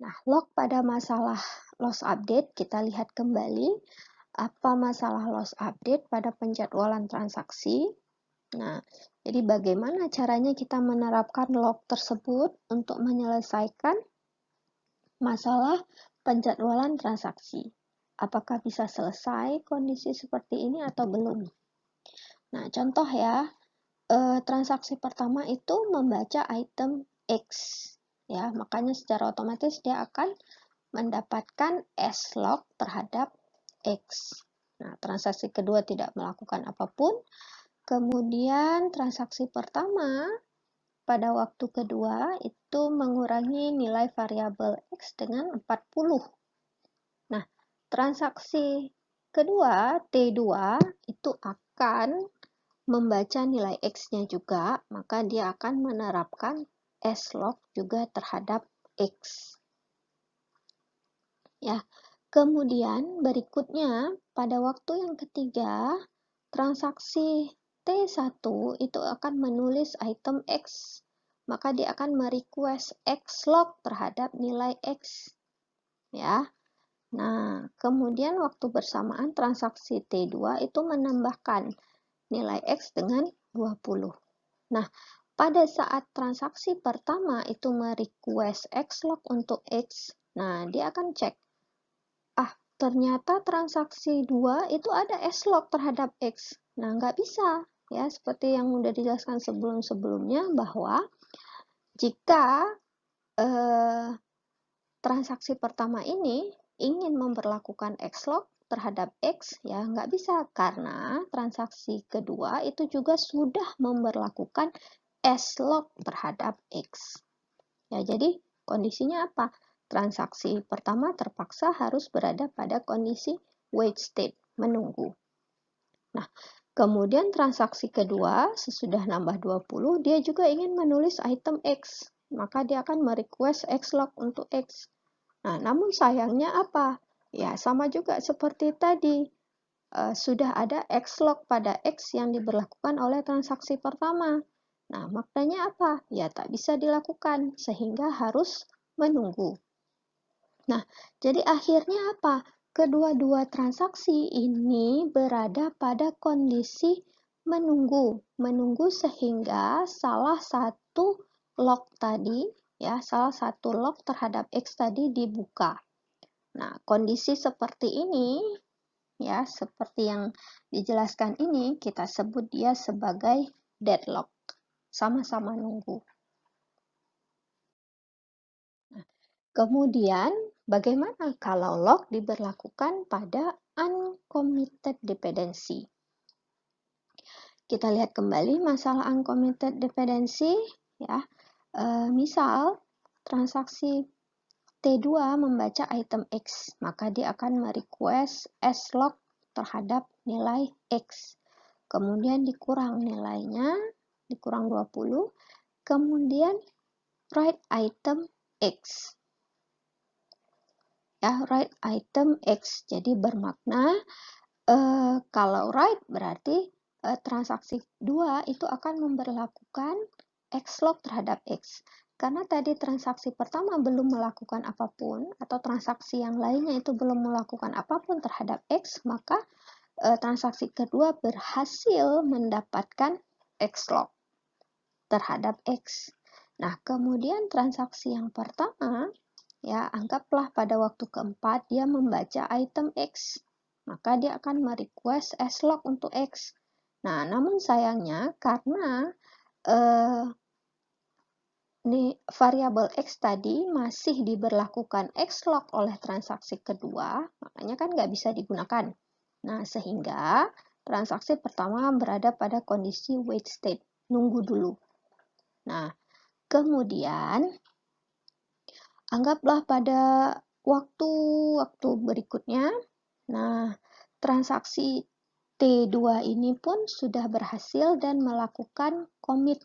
Nah, log pada masalah loss update, kita lihat kembali apa masalah loss update pada penjadwalan transaksi. Nah, jadi bagaimana caranya kita menerapkan log tersebut untuk menyelesaikan masalah penjadwalan transaksi. Apakah bisa selesai kondisi seperti ini atau belum? Nah, contoh ya, transaksi pertama itu membaca item X. Ya, makanya secara otomatis dia akan mendapatkan S-log terhadap X. Nah, transaksi kedua tidak melakukan apapun. Kemudian transaksi pertama pada waktu kedua itu mengurangi nilai variabel X dengan 40. Nah, transaksi kedua T2 itu akan membaca nilai X-nya juga, maka dia akan menerapkan S-log juga terhadap X. Ya, kemudian berikutnya pada waktu yang ketiga, transaksi T1 itu akan menulis item X, maka dia akan merequest X-log terhadap nilai X. Ya. Nah, kemudian waktu bersamaan transaksi T2 itu menambahkan nilai X dengan 20. Nah, pada saat transaksi pertama itu merequest X-log untuk X, nah dia akan cek, ternyata transaksi 2 itu ada S-log terhadap X. Nah, nggak bisa. Ya, seperti yang sudah dijelaskan sebelum-sebelumnya bahwa jika transaksi pertama ini ingin memperlakukan X-log terhadap X, ya nggak bisa karena transaksi kedua itu juga sudah memperlakukan S-log terhadap X. Ya, jadi kondisinya apa? Transaksi pertama terpaksa harus berada pada kondisi wait state, menunggu. Nah, kemudian transaksi kedua sesudah nambah 20, dia juga ingin menulis item X, maka dia akan merequest X-log untuk X. Nah, namun sayangnya apa? Ya, sama juga seperti tadi. Sudah ada X-log pada X yang diberlakukan oleh transaksi pertama. Nah, maknanya apa? Ya, tak bisa dilakukan, sehingga harus menunggu. Nah, jadi akhirnya apa? Kedua-dua transaksi ini berada pada kondisi menunggu. Menunggu sehingga salah satu log tadi, ya, salah satu log terhadap X tadi dibuka. Nah, kondisi seperti ini, ya, seperti yang dijelaskan ini, kita sebut dia sebagai deadlock. Sama-sama nunggu. Nah, kemudian, bagaimana kalau lock diberlakukan pada uncommitted dependency? Kita lihat kembali masalah uncommitted dependency, ya. Misal, transaksi T2 membaca item X, maka dia akan merequest S-log terhadap nilai X. Kemudian dikurang nilainya, dikurang 20, kemudian write item X. Ya, write item X. Jadi bermakna kalau write berarti transaksi 2 itu akan memberlakukan X-log terhadap X. Karena tadi transaksi pertama belum melakukan apapun, atau transaksi yang lainnya itu belum melakukan apapun terhadap X, maka transaksi kedua berhasil mendapatkan X-log terhadap X. Nah, kemudian transaksi yang pertama, ya anggaplah pada waktu keempat dia membaca item X, maka dia akan merequest S-log untuk X. Nah, namun sayangnya karena variabel X tadi masih diberlakukan X-log oleh transaksi kedua, makanya kan nggak bisa digunakan. Nah, sehingga transaksi pertama berada pada kondisi wait state, nunggu dulu. Nah, kemudian anggaplah pada waktu berikutnya, nah transaksi T2 ini pun sudah berhasil dan melakukan commit.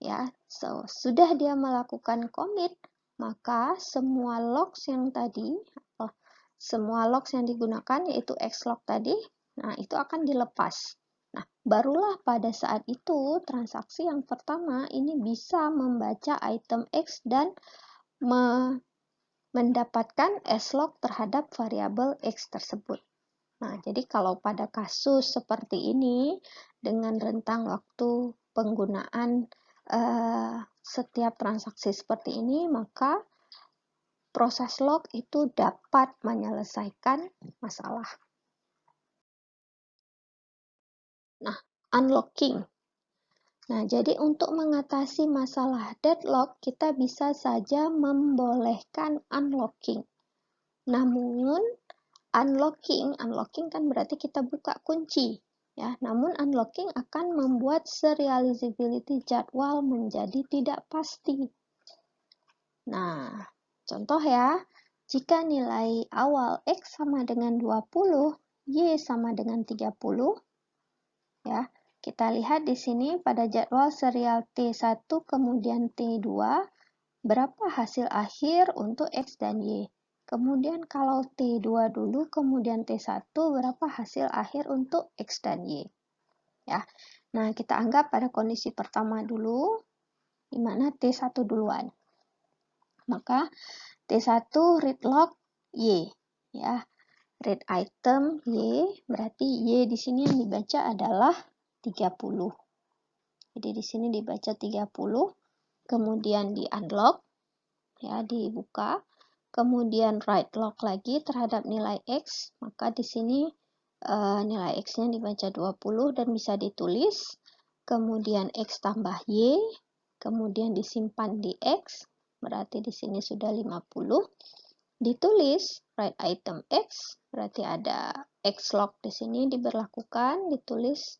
Ya, sudah dia melakukan commit, maka semua logs yang tadi, semua logs yang digunakan yaitu X-log tadi, nah itu akan dilepas. Nah, barulah pada saat itu transaksi yang pertama ini bisa membaca item X dan mendapatkan S-log terhadap variabel X tersebut. Nah, jadi kalau pada kasus seperti ini, dengan rentang waktu penggunaan setiap transaksi seperti ini, maka proses log itu dapat menyelesaikan masalah. Nah, unlocking. Nah, jadi untuk mengatasi masalah deadlock, kita bisa saja membolehkan unlocking. Namun, unlocking kan berarti kita buka kunci. Ya, namun unlocking akan membuat serializability jadwal menjadi tidak pasti. Nah, contoh ya, jika nilai awal X sama dengan 20, Y sama dengan 30, ya, kita lihat di sini pada jadwal serial T1 kemudian T2, berapa hasil akhir untuk X dan Y. Kemudian kalau T2 dulu, kemudian T1, berapa hasil akhir untuk X dan Y. Ya. Nah, kita anggap pada kondisi pertama dulu, di mana T1 duluan. Maka T1 read log Y. Ya. Read item Y, berarti Y di sini yang dibaca adalah 30. Jadi di sini dibaca 30, kemudian di unlock, ya, dibuka, kemudian write log lagi terhadap nilai X, maka di sini nilai X-nya dibaca 20 dan bisa ditulis, kemudian X tambah Y, kemudian disimpan di X, berarti di sini sudah 50, ditulis write item X, berarti ada X log di sini diberlakukan, ditulis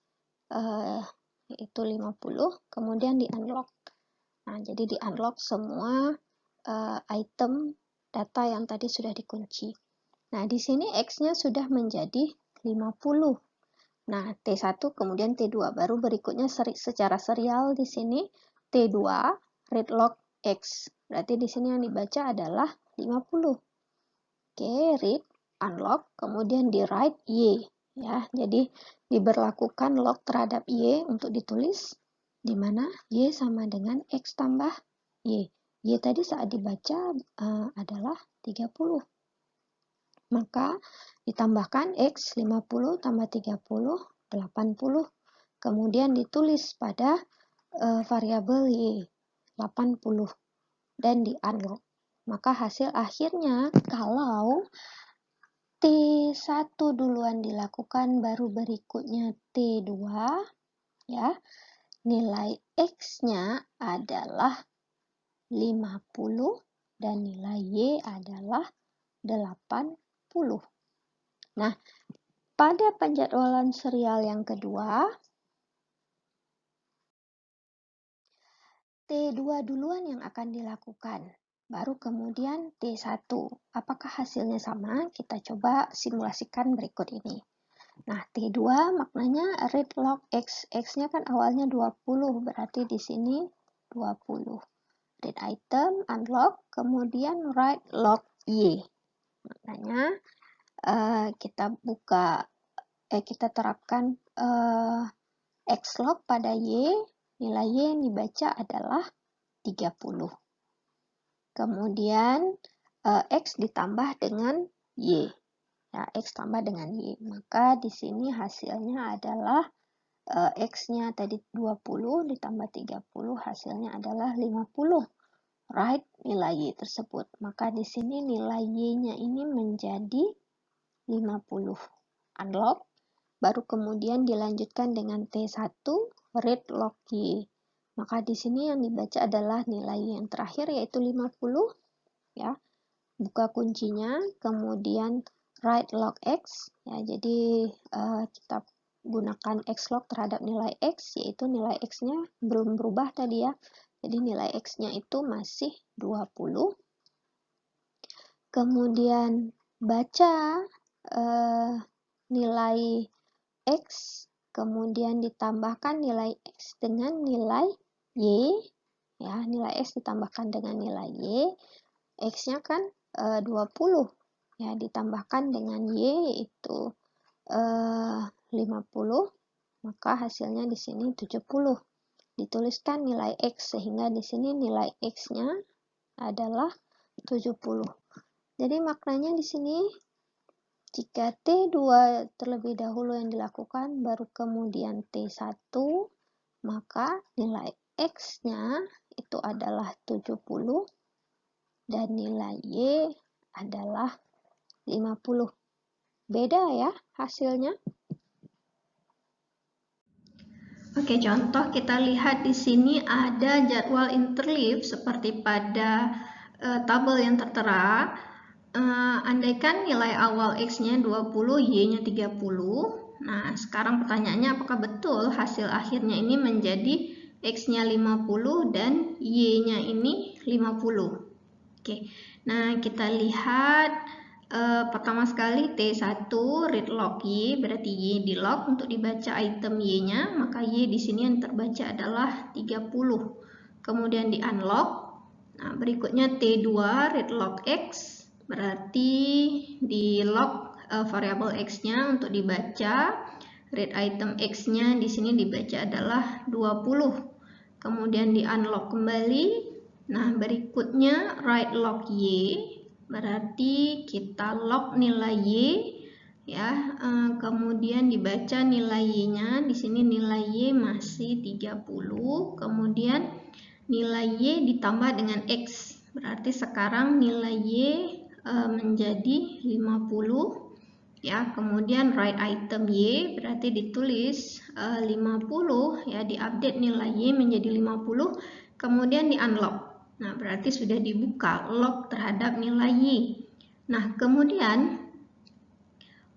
itu 50, kemudian di unlock. Nah, jadi di unlock semua item data yang tadi sudah dikunci. Nah, di sini X-nya sudah menjadi 50. Nah, T1 kemudian T2, baru berikutnya secara serial di sini T2 read log X. Berarti di sini yang dibaca adalah 50. Oke, read, unlock, kemudian di write Y. Ya, jadi diberlakukan log terhadap Y untuk ditulis, di mana Y sama dengan X tambah Y. Y tadi saat dibaca adalah 30. Maka ditambahkan X 50 tambah 30, 80. Kemudian ditulis pada variabel Y, 80. Dan di unlock. Maka hasil akhirnya kalau T1 duluan dilakukan, baru berikutnya T2, ya, nilai X-nya adalah 50 dan nilai Y adalah 80. Nah, pada penjadwalan serial yang kedua, T2 duluan yang akan dilakukan, baru kemudian T1. Apakah hasilnya sama? Kita coba simulasikan berikut ini. Nah, T2 maknanya read log X. X-nya kan awalnya 20, berarti di sini 20. Read item, unlock, kemudian write log Y. Maknanya kita terapkan X-log pada Y, nilai Y yang dibaca adalah 30. Kemudian X ditambah dengan Y. Ya, X tambah dengan Y. Maka di sini hasilnya adalah X-nya tadi 20 ditambah 30, hasilnya adalah 50. Write nilai Y tersebut. Maka di sini nilai Y-nya ini menjadi 50. Unlock. Baru kemudian dilanjutkan dengan T1, read log Y. Maka di sini yang dibaca adalah nilai yang terakhir, yaitu 50. Ya, buka kuncinya, kemudian write log X. Ya, jadi kita gunakan X log terhadap nilai X, yaitu nilai X-nya belum berubah tadi ya. Jadi nilai X-nya itu masih 20. Kemudian baca nilai X, kemudian ditambahkan nilai X dengan nilai Y, ya, nilai X ditambahkan dengan nilai Y, X-nya kan 20, ya, ditambahkan dengan Y yaitu 50, maka hasilnya di sini 70. Dituliskan nilai X, sehingga di sini nilai X-nya adalah 70. Jadi maknanya di sini jika T2 terlebih dahulu yang dilakukan, baru kemudian T1, maka nilai X-nya itu adalah 70 dan nilai Y adalah 50. Beda ya hasilnya. Oke, contoh kita lihat di sini ada jadwal interleave seperti pada tabel yang tertera. Andaikan nilai awal X-nya 20, Y-nya 30. Nah, sekarang pertanyaannya apakah betul hasil akhirnya ini menjadi X-nya 50 dan Y-nya ini 50. Oke, nah kita lihat pertama sekali T1 read log Y, berarti Y di log untuk dibaca item Y-nya, maka Y di sini yang terbaca adalah 30. Kemudian di unlock. Nah, berikutnya T2 read log X, berarti di log variabel X-nya untuk dibaca. Read item X-nya di sini dibaca adalah 20. Kemudian di unlock kembali. Nah, berikutnya write log Y, berarti kita log nilai Y ya. Kemudian dibaca nilai Y-nya. Di sini nilai Y masih 30. Kemudian nilai Y ditambah dengan X. Berarti sekarang nilai Y menjadi 50 ya. Kemudian write item Y, berarti ditulis 50 ya, diupdate nilai Y menjadi 50. Kemudian di unlock. Nah, berarti sudah dibuka log terhadap nilai Y. Nah, kemudian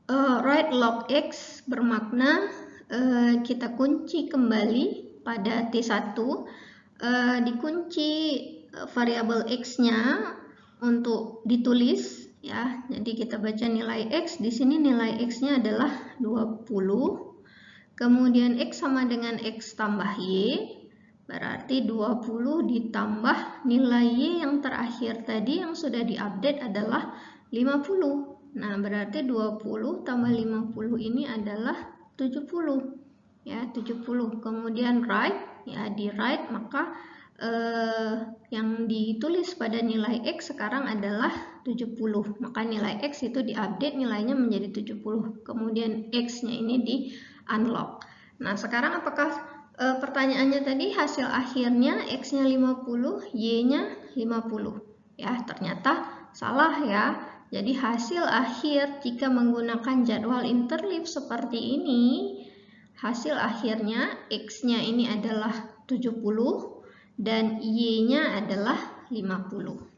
write log X bermakna kita kunci kembali pada T1, dikunci variabel X-nya untuk ditulis ya. Jadi kita baca nilai X, di sini nilai X-nya adalah 20. Kemudian X sama dengan X tambah Y, berarti 20 ditambah nilai Y yang terakhir tadi yang sudah diupdate adalah 50. Nah, berarti 20 tambah 50 ini adalah 70. Ya, 70. Kemudian write, ya di write maka yang ditulis pada nilai X sekarang adalah 70. Maka nilai X itu diupdate nilainya menjadi 70. Kemudian X-nya ini di unlock. Nah, sekarang apakah pertanyaannya tadi hasil akhirnya X-nya 50, Y-nya 50? Ya, ternyata salah ya. Jadi hasil akhir jika menggunakan jadwal interleave seperti ini, hasil akhirnya X-nya ini adalah 70 dan Y-nya adalah 50.